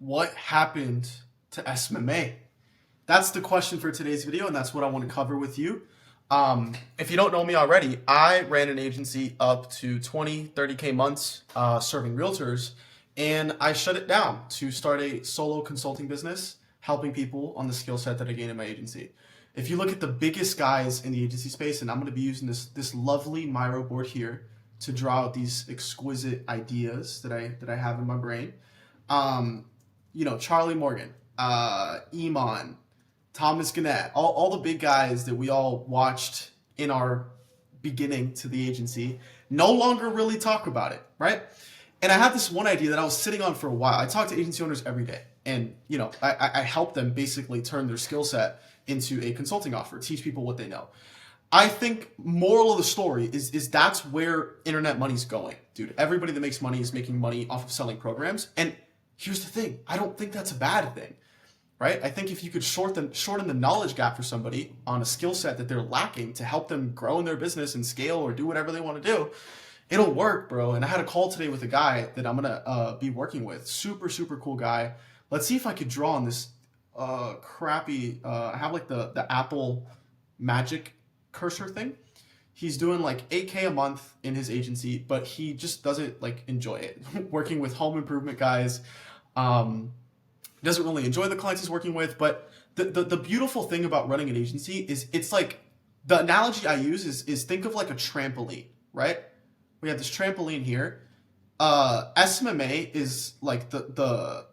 What happened to SMMA? That's the question for today's video, and that's what I want to cover with you. If you don't know me already, I ran an agency up to 20, 30K months serving realtors, and I shut it down to start a solo consulting business, helping people on the skill set that I gained in my agency. If you look at the biggest guys in the agency space, and I'm going to be using this lovely Miro board here to draw out these exquisite ideas that I have in my brain. Um, Charlie Morgan, Iman, Thomas Gannett, all the big guys that we all watched in our beginning to the agency no longer really talk about it, right? And I had this one idea that I was sitting on for a while. I talk to agency owners every day, and I help them basically turn their skill set into a consulting offer, teach people what they know. I think moral of the story is that's where internet money's going, dude. Everybody that makes money is making money off of selling programs, and here's the thing: I don't think that's a bad thing, right? I think if you could shorten the knowledge gap for somebody on a skill set that they're lacking to help them grow in their business and scale or do whatever they want to do, it'll work, bro. And I had a call today with a guy that I'm gonna be working with. Super cool guy. Let's see if I could draw on this crappy. I have like the Apple Magic cursor thing. He's doing like 8K a month in his agency, but he just doesn't like enjoy it. Working with home improvement guys, doesn't really enjoy the clients he's working with. But the beautiful thing about running an agency is it's like the analogy I use is think of like a trampoline, right? We have this trampoline here. SMMA is like the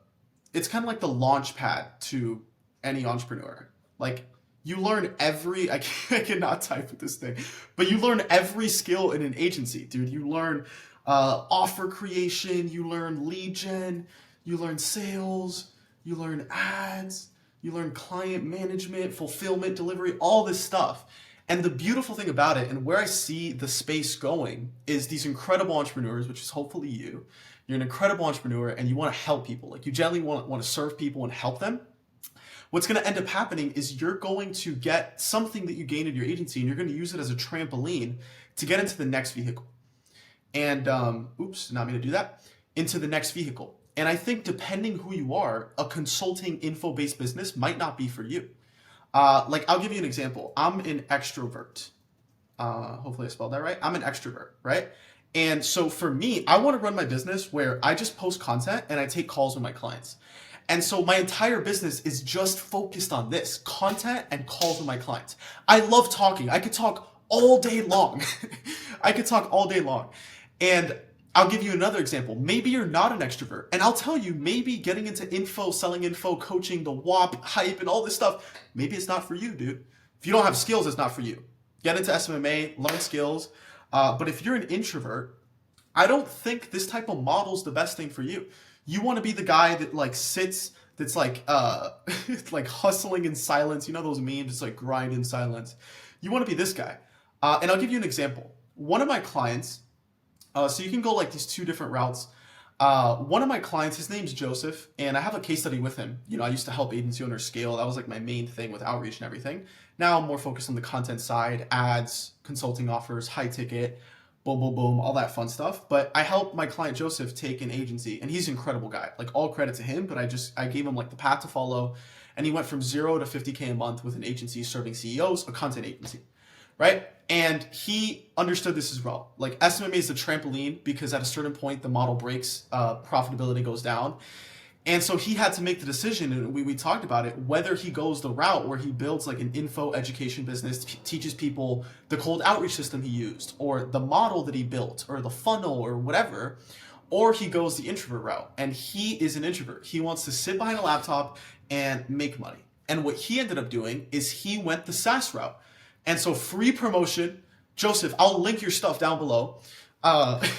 it's kind of like the launch pad to any entrepreneur. Like you learn I cannot type with this thing, but you learn every skill in an agency, dude. You learn offer creation, you learn lead gen, you learn sales, you learn ads, you learn client management, fulfillment, delivery, all this stuff. And the beautiful thing about it, and where I see the space going, is these incredible entrepreneurs, which is hopefully you. You're an incredible entrepreneur and you want to help people. Like you generally want to serve people and help them. What's going to end up happening is you're going to get something that you gained in your agency and you're going to use it as a trampoline to get into the next vehicle. And, oops, not me to do that, into the next vehicle. And I think depending who you are, a consulting info-based business might not be for you. Like I'll give you an example. I'm an extrovert. Hopefully I spelled that right. I'm an extrovert, right? And so for me, I want to run my business where I just post content and I take calls with my clients. And so my entire business is just focused on this content and calls with my clients. I love talking. I could talk all day long. I could talk all day long. And I'll give you another example. Maybe you're not an extrovert. And I'll tell you, maybe getting into info, selling info, coaching, the WAP, hype, and all this stuff, maybe it's not for you, dude. If you don't have skills, it's not for you. Get into SMMA, learn skills. But if you're an introvert, I don't think this type of model is the best thing for you. You want to be the guy that like sits, that's like like hustling in silence. You know those memes, it's like grind in silence. You want to be this guy. And I'll give you an example. One of my clients, so you can go like these two different routes. One of my clients, his name's Joseph, and I have a case study with him. I used to help agency owners scale. That was like my main thing with outreach and everything. Now I'm more focused on the content side, ads, consulting offers, high ticket, boom, boom, boom, all that fun stuff. But I helped my client Joseph take an agency, and he's an incredible guy. Like all credit to him, but I gave him like the path to follow, and he went from 0 to 50K a month with an agency serving CEOs, a content agency, right? And he understood this as well. Like SMMA is the trampoline because at a certain point the model breaks, profitability goes down. And so he had to make the decision, and we talked about it, whether he goes the route where he builds like an info education business, teaches people the cold outreach system he used, or the model that he built, or the funnel, or whatever, or he goes the introvert route. And he is an introvert. He wants to sit behind a laptop and make money. And what he ended up doing is he went the SaaS route. And so free promotion, Joseph, I'll link your stuff down below.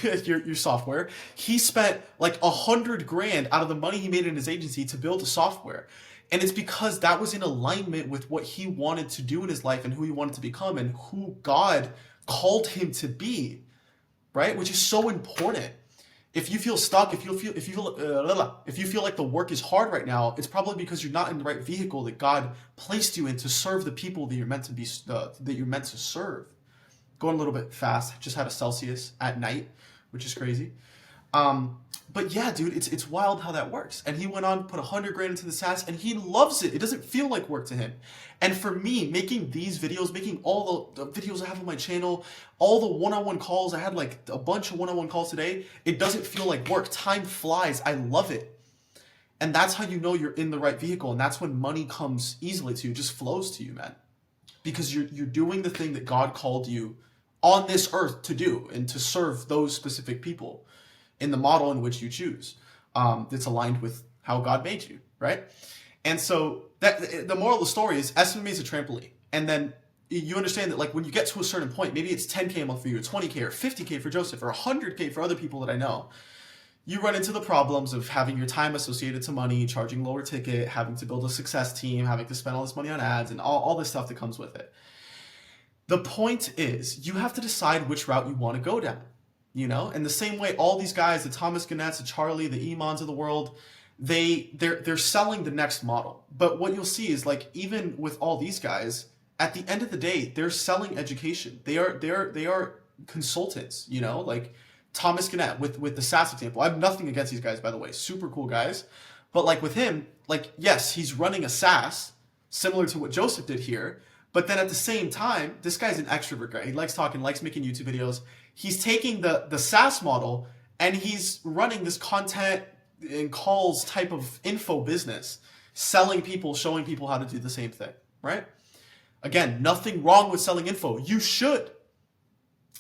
Your software. He spent like $100,000 out of the money he made in his agency to build a software. And it's because that was in alignment with what he wanted to do in his life and who he wanted to become and who God called him to be, right? Which is so important. If you feel stuck, if you feel like the work is hard right now, it's probably because you're not in the right vehicle that God placed you in to serve the people that you're meant to be, that you're meant to serve. Going a little bit fast. Just had a Celsius at night, which is crazy. But yeah, dude, it's wild how that works. And he went on to put 100 grand into the SaaS, and he loves it. It doesn't feel like work to him. And for me, making these videos, making all the videos I have on my channel, all the one-on-one calls, I had like a bunch of one-on-one calls today. It doesn't feel like work. Time flies. I love it. And that's how you know you're in the right vehicle. And that's when money comes easily to you, just flows to you, man. Because you're doing the thing that God called you on this earth to do and to serve those specific people in the model in which you choose. That's aligned with how God made you, right? And so that the moral of the story is SMMA is a trampoline. And then you understand that like when you get to a certain point, maybe it's 10K a month for you, or 20K or 50K for Joseph, or 100K for other people that I know. You run into the problems of having your time associated to money, charging lower ticket, having to build a success team, having to spend all this money on ads, and all this stuff that comes with it. The point is, you have to decide which route you want to go down, you know? And the same way, all these guys, the Thomas Gannett's, the Charlie, the Imans of the world, they're selling the next model. But what you'll see is, like, even with all these guys, at the end of the day, they're selling education. They are consultants, you know? Like, Thomas Gannett with the SaaS example. I have nothing against these guys, by the way. Super cool guys. But like with him, like, yes, he's running a SaaS similar to what Joseph did here. But then at the same time, this guy's an extrovert guy. He likes talking, likes making YouTube videos. He's taking the SaaS model and he's running this content and calls type of info business, selling people, showing people how to do the same thing, right? Again, nothing wrong with selling info. You should.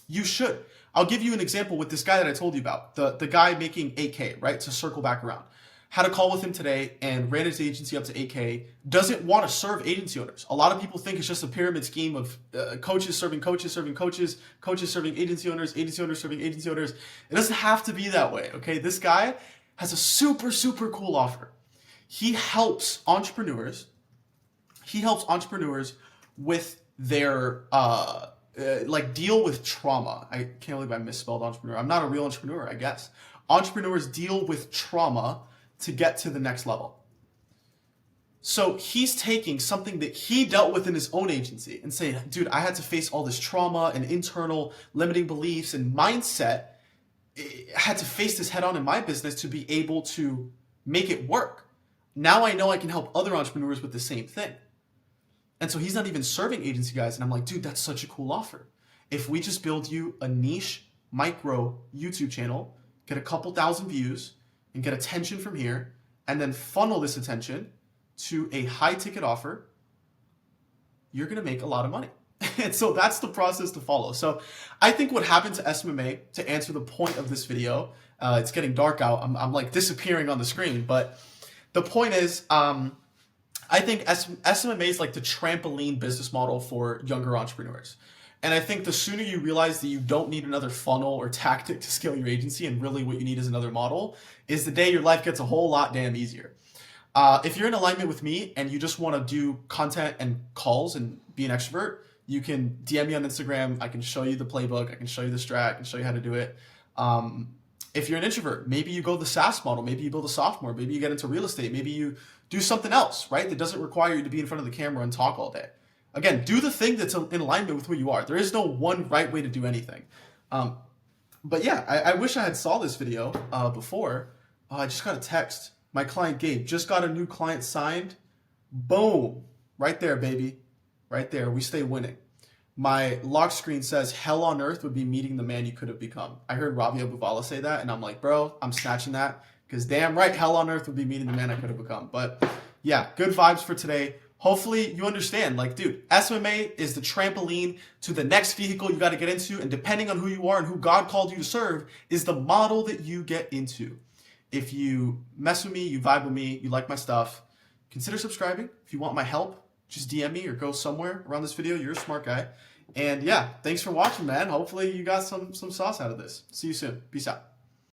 You should. I'll give you an example with this guy that I told you about, the guy making 8K, right? To circle back around. Had a call with him today and ran his agency up to 8K. Doesn't want to serve agency owners. A lot of people think it's just a pyramid scheme of coaches serving coaches, serving coaches, coaches serving agency owners serving agency owners. It doesn't have to be that way, okay? This guy has a super, super cool offer. He helps entrepreneurs. With their like deal with trauma. I can't believe I misspelled entrepreneur. I'm not a real entrepreneur, I guess. Entrepreneurs deal with trauma to get to the next level. So he's taking something that he dealt with in his own agency and saying, dude, I had to face all this trauma and internal limiting beliefs and mindset. I had to face this head on in my business to be able to make it work. Now I know I can help other entrepreneurs with the same thing. And so he's not even serving agency guys. And I'm like, dude, that's such a cool offer. If we just build you a niche micro YouTube channel, get a couple thousand views and get attention from here, and then funnel this attention to a high ticket offer, you're going to make a lot of money. And so that's the process to follow. So I think what happened to SMMA, to answer the point of this video, it's getting dark out. I'm like disappearing on the screen, but the point is, I think SMMA is like the trampoline business model for younger entrepreneurs. And I think the sooner you realize that you don't need another funnel or tactic to scale your agency and really what you need is another model, is the day your life gets a whole lot damn easier. If you're in alignment with me and you just want to do content and calls and be an extrovert, you can DM me on Instagram. I can show you the playbook. I can show you the strat. I can show you how to do it. If you're an introvert, maybe you go the SaaS model. Maybe you build a software. Maybe you get into real estate. Maybe you do something else, right? That doesn't require you to be in front of the camera and talk all day. Again, do the thing that's in alignment with who you are. There is no one right way to do anything. But yeah, I wish I had saw this video before. I just got a text. My client Gabe just got a new client signed. Boom. Right there, baby. Right there. We stay winning. My lock screen says, hell on earth would be meeting the man you could have become. I heard Ravi Abuvala say that, and I'm like, bro, I'm snatching that. Because damn right, hell on earth would be meeting the man I could have become. But yeah, good vibes for today. Hopefully you understand, like, dude, SMMA is the trampoline to the next vehicle you got to get into. And depending on who you are and who God called you to serve is the model that you get into. If you mess with me, you vibe with me, you like my stuff, consider subscribing. If you want my help, just DM me or go somewhere around this video. You're a smart guy. And yeah, thanks for watching, man. Hopefully you got some sauce out of this. See you soon. Peace out.